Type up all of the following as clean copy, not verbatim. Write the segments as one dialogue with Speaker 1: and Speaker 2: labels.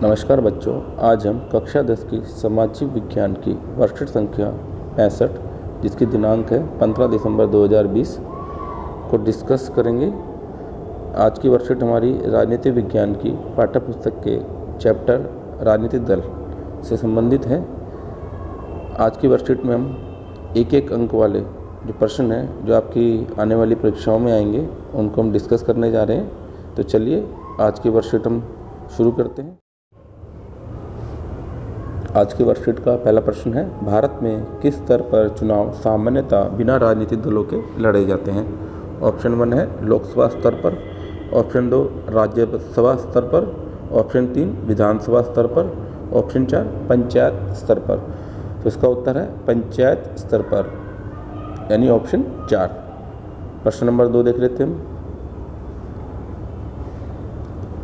Speaker 1: नमस्कार बच्चों, आज हम कक्षा 10 की सामाजिक विज्ञान की वर्कशीट संख्या 65 जिसकी दिनांक है 15 दिसंबर 2020 को डिस्कस करेंगे। आज की वर्कशीट हमारी राजनीति विज्ञान की पाठ्य पुस्तक के चैप्टर राजनीतिक दल से संबंधित है। आज की वर्कशीट में हम एक अंक वाले जो प्रश्न हैं जो आपकी आने वाली परीक्षाओं में आएंगे उनको हम डिस्कस करने जा रहे हैं। तो चलिए आज की वर्कशीट हम शुरू करते हैं। आज की वर्कशीट का पहला प्रश्न है, भारत में किस स्तर पर चुनाव सामान्यतः बिना राजनीतिक दलों के लड़े जाते हैं। ऑप्शन 1 है लोकसभा स्तर पर, ऑप्शन 2 राज्यसभा स्तर पर, ऑप्शन 3 विधानसभा स्तर पर, ऑप्शन 4 पंचायत स्तर पर। तो इसका उत्तर है पंचायत स्तर पर, यानी ऑप्शन 4। प्रश्न नंबर 2 देख लेते हैं हम।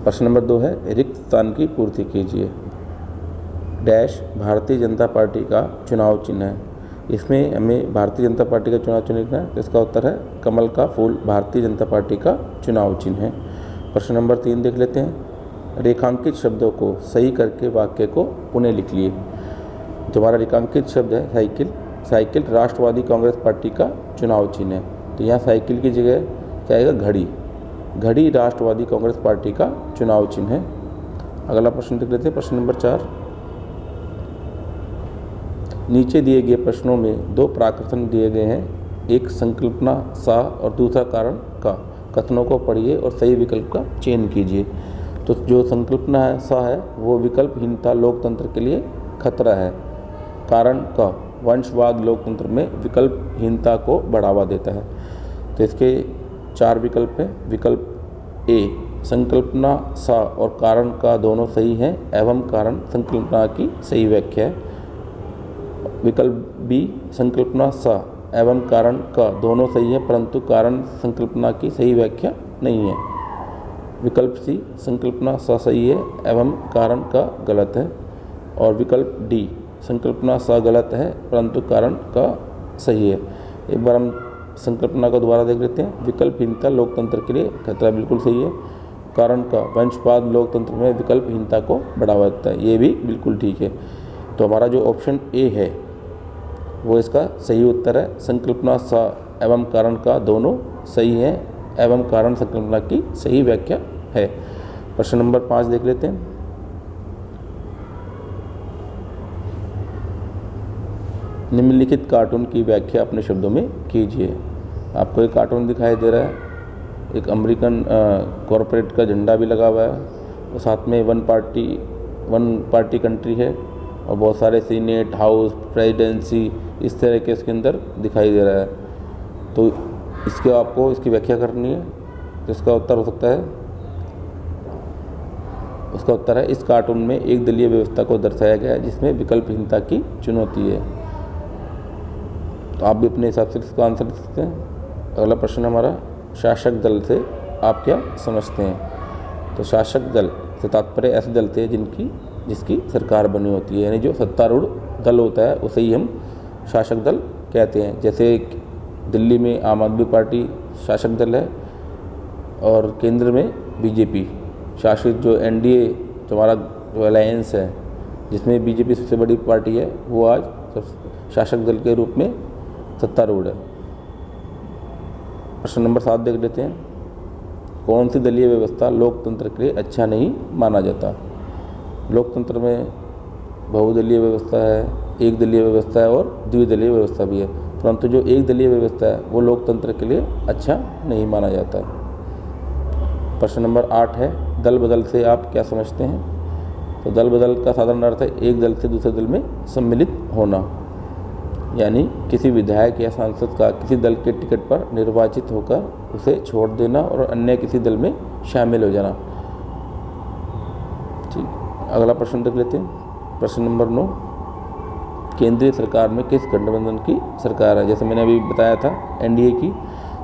Speaker 1: प्रश्न नंबर 2 है, रिक्त स्थान की पूर्ति कीजिए। डैश भारतीय जनता पार्टी का चुनाव चिन्ह है। इसमें हमें भारतीय जनता पार्टी का चुनाव चिन्ह लिखना है, तो इसका उत्तर है कमल का फूल भारतीय जनता पार्टी का चुनाव चिन्ह है। प्रश्न नंबर 3 देख लेते हैं, रेखांकित शब्दों को सही करके वाक्य को पुनः लिख लिए। जो हमारा रेखांकित शब्द है साइकिल, साइकिल राष्ट्रवादी कांग्रेस पार्टी का चुनाव चिन्ह है। तो यहाँ साइकिल की जगह क्या आएगा, घड़ी। घड़ी राष्ट्रवादी कांग्रेस पार्टी का चुनाव चिन्ह है। अगला प्रश्न देख लेते हैं, प्रश्न नंबर 4। नीचे दिए गए प्रश्नों में 2 प्राकथन दिए गए हैं, एक संकल्पना सा और दूसरा कारण का। कथनों को पढ़िए और सही विकल्प का चयन कीजिए। तो जो संकल्पना है सा है वो विकल्पहीनता लोकतंत्र के लिए खतरा है। कारण का वंशवाद लोकतंत्र में विकल्पहीनता को बढ़ावा देता है। तो इसके 4 विकल्प हैं। विकल्प ए, संकल्पना सा और कारण का दोनों सही हैं एवं कारण संकल्पना की सही व्याख्या है। विकल्प बी, संकल्पना सा एवं कारण का दोनों सही है परंतु कारण संकल्पना की सही व्याख्या नहीं है। विकल्प सी, संकल्पना सा सही है एवं कारण का गलत है। और विकल्प डी, संकल्पना सा गलत है परंतु कारण का सही है। एक बार हम संकल्पना को दोबारा देख लेते हैं। विकल्पहीनता लोकतंत्र के लिए खतरा, बिल्कुल सही है। कारण का वंशवाद लोकतंत्र में विकल्पहीनता को बढ़ावा देता है, ये भी बिल्कुल ठीक है। तो हमारा जो ऑप्शन ए है वो इसका सही उत्तर है। संकल्पना सा एवं कारण का दोनों सही हैं एवं कारण संकल्पना की सही व्याख्या है। प्रश्न नंबर 5 देख लेते हैं। निम्नलिखित कार्टून की व्याख्या अपने शब्दों में कीजिए। आपको एक कार्टून दिखाई दे रहा है, एक अमेरिकन कॉरपोरेट का झंडा भी लगा हुआ है और साथ में वन पार्टी कंट्री है और बहुत सारे सीनेट, हाउस, प्रेसिडेंसी इस तरह के इसके अंदर दिखाई दे रहा है। तो इसके आपको इसकी व्याख्या करनी है। तो इसका उत्तर हो सकता है, उसका उत्तर है इस कार्टून में एक दलीय व्यवस्था को दर्शाया गया है जिसमें विकल्पहीनता की चुनौती है। तो आप भी अपने हिसाब से इसका आंसर दे सकते हैं। अगला प्रश्न हमारा, शासक दल से आप क्या समझते हैं। तो शासक दल से तात्पर्य ऐसे दल थे जिसकी सरकार बनी होती है, यानी जो सत्तारूढ़ दल होता है उसे ही हम शासक दल कहते हैं। जैसे दिल्ली में आम आदमी पार्टी शासक दल है और केंद्र में बीजेपी शासित जो एनडीए जो हमारा जो अलायंस है जिसमें बीजेपी सबसे बड़ी पार्टी है वो आज शासक दल के रूप में सत्तारूढ़ है। प्रश्न नंबर 7 देख लेते हैं, कौन सी दलीय व्यवस्था लोकतंत्र के लिए अच्छा नहीं माना जाता। लोकतंत्र में बहुदलीय व्यवस्था है, एक दलीय व्यवस्था है और द्विदलीय व्यवस्था भी है, परंतु जो एक दलीय व्यवस्था है वो लोकतंत्र के लिए अच्छा नहीं माना जाता। प्रश्न नंबर 8 है, दल बदल से आप क्या समझते हैं। तो दल बदल का साधारण अर्थ है एक दल से दूसरे दल में सम्मिलित होना, यानी किसी विधायक या सांसद का किसी दल के टिकट पर निर्वाचित होकर उसे छोड़ देना और अन्य किसी दल में शामिल हो जाना। ठीक, अगला प्रश्न देख लेते हैं। प्रश्न नंबर 9, केंद्रीय सरकार में किस गठबंधन की सरकार है। जैसे मैंने अभी बताया था एनडीए की,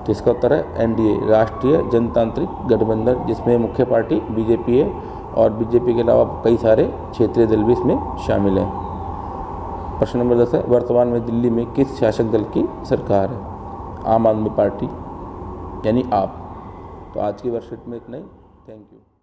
Speaker 1: तो इसका उत्तर है एनडीए, राष्ट्रीय जनतांत्रिक गठबंधन, जिसमें मुख्य पार्टी बीजेपी है और बीजेपी के अलावा कई सारे क्षेत्रीय दल भी इसमें शामिल हैं। प्रश्न नंबर 10 है, वर्तमान में दिल्ली में किस शासक दल की सरकार है। आम आदमी पार्टी, यानी आप। तो आज की वर्कशीट में इतना ही। Thank you.